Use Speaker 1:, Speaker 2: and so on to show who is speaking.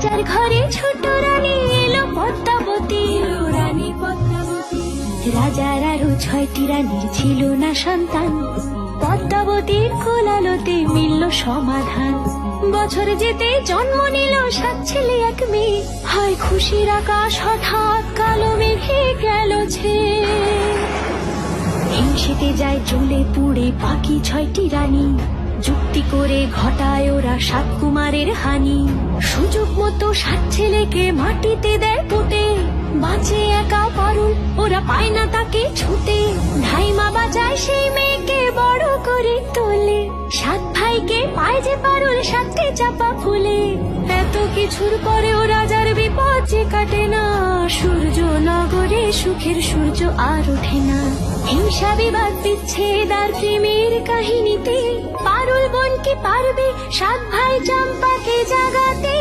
Speaker 1: রাজার ঘরে ছোট রানী এলো পদ্মাবতী, রানী পদ্মাবতী। রাজার আরো 6টি রানীর ছিল না সন্তান, পদ্মাবতীর কোলালোতে মিলল সমাধান। বছর যেতে জন্ম নিল 7 ছেলে 1 মেয়ে, হয় খুশির আকাশ হঠাৎ কালো মেঘে গেল ছেয়ে। হিংসেতে যায় জ্বলে পুড়ে বাকি 6টি রানী, যুক্তি করে ঘটায় ওরা 7 কুমারের হানি। সুযোগ মতো 7 ছেলেকে মাটিতে দেয় পুঁতে, বাঁচে একা পারুল, ওরা পায় না তাকে ছুতে। ধাইমা বাজায় সেই মেয়েকে বড় করে তোলে, 7 ভাইকে পায় যে পারুল 7টে চাপা ফুলে। এত কিছুর পরেও রাজার বিপদ যে কাটে না, সূর্য নগরে সুখের সূর্য আর ওঠে না। হিংসা বিবাদ বিচ্ছেদ আর প্রেমের কাহিনীতে পারুল বোন কি পারবে 7 ভাই চম্পাকে জাগাতে।